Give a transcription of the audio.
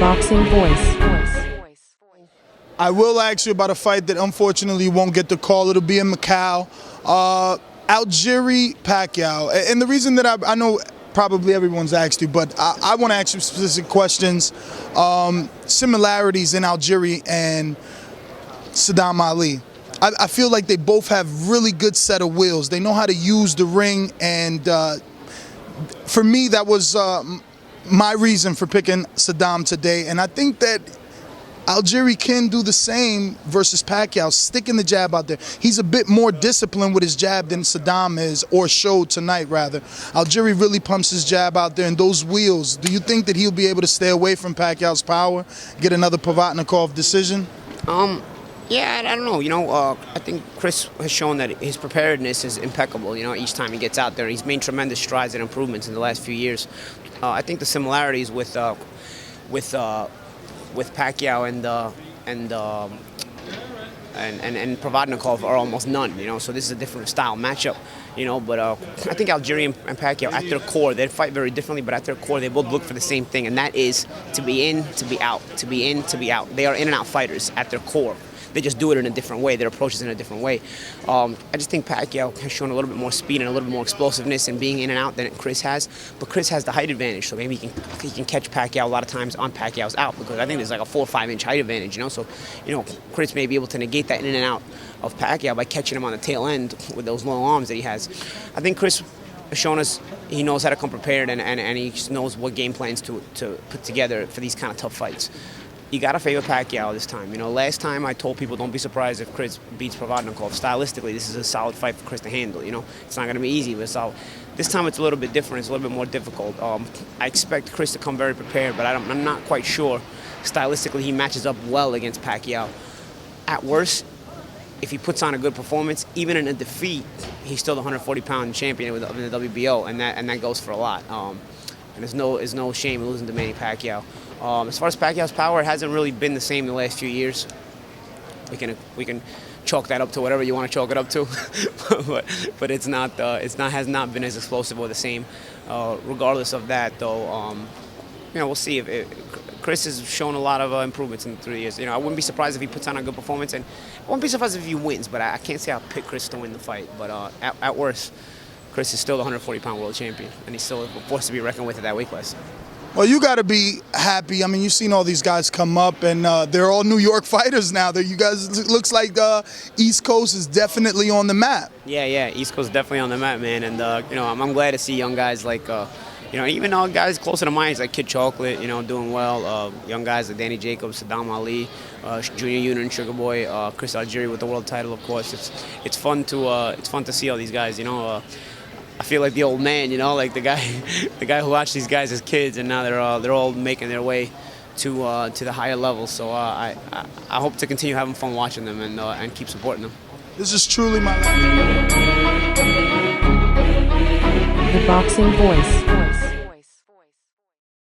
Boxing Voice. I will ask you about a fight that unfortunately you won't get the call. It'll be in Macau. Algieri Pacquiao. And the reason that I know probably everyone's asked you, but I want to ask you specific questions. Similarities in Algieri and Saddam Ali. I feel like they both have really good set of wheels. They know how to use the ring, and for me, that was my reason for picking Saddam today. And I think that Algieri can do the same versus Pacquiao, sticking the jab out there. He's a bit more disciplined with his jab than Saddam is, or showed tonight, rather. Algieri really pumps his jab out there, and those wheels, do you think that he'll be able to stay away from Pacquiao's power, get another Provatnikov decision? Yeah, I don't know. I think Chris has shown that his preparedness is impeccable. Each time he gets out there, he's made tremendous strides and improvements in the last few years. I think the similarities with Pacquiao and Provatnikov are almost none. So this is a different style matchup. But I think Algieri and Pacquiao, at their core, they fight very differently, but at their core, they both look for the same thing, and that is to be in, to be out, to be in, to be out. They are in and out fighters at their core. They just do it in a different way. Their approach is in a different way. I just think Pacquiao has shown a little bit more speed and a little bit more explosiveness in being in and out than Chris has. But Chris has the height advantage, so maybe he can catch Pacquiao a lot of times on Pacquiao's out, because I think there's like a 4 or 5 inch height advantage. So Chris may be able to negate that in and out of Pacquiao by catching him on the tail end with those long arms that he has. I think Chris has shown us he knows how to come prepared, and he just knows what game plans to put together for these kind of tough fights. You got to favor Pacquiao this time. Last time I told people don't be surprised if Chris beats Provatnikov. Stylistically, this is a solid fight for Chris to handle. It's not going to be easy, but solid. This time it's a little bit different. It's a little bit more difficult. I expect Chris to come very prepared, but I'm not quite sure. Stylistically, he matches up well against Pacquiao. At worst, if he puts on a good performance, even in a defeat, he's still the 140-pound champion in the WBO, and that goes for a lot. And there's no shame in losing to Manny Pacquiao. As far as Pacquiao's power, it hasn't really been the same the last few years. We can chalk that up to whatever you want to chalk it up to, but has not been as explosive or the same. Regardless of that, though, we'll see. If Chris has shown a lot of improvements in the 3 years. I wouldn't be surprised if he puts on a good performance, and I wouldn't be surprised if he wins. But I can't say I'll pick Chris to win the fight. But at worst, Chris is still the 140-pound world champion, and he's still a force to be reckoned with at that weight class. Well, you got to be happy. I mean, you've seen all these guys come up, and they're all New York fighters now. You guys, it looks like East Coast is definitely on the map. Yeah, East Coast is definitely on the map, man. And I'm glad to see young guys like, even guys closer to mine, like Kid Chocolate, doing well. Young guys like Danny Jacobs, Saddam Ali, Junior Union, Sugar Boy, Chris Algieri with the world title, of course. It's fun to see all these guys. I feel like the old man, like the guy who watched these guys as kids, and now they're all making their way to the higher levels. So I hope to continue having fun watching them and keep supporting them. This is truly my life. The Boxing Voice.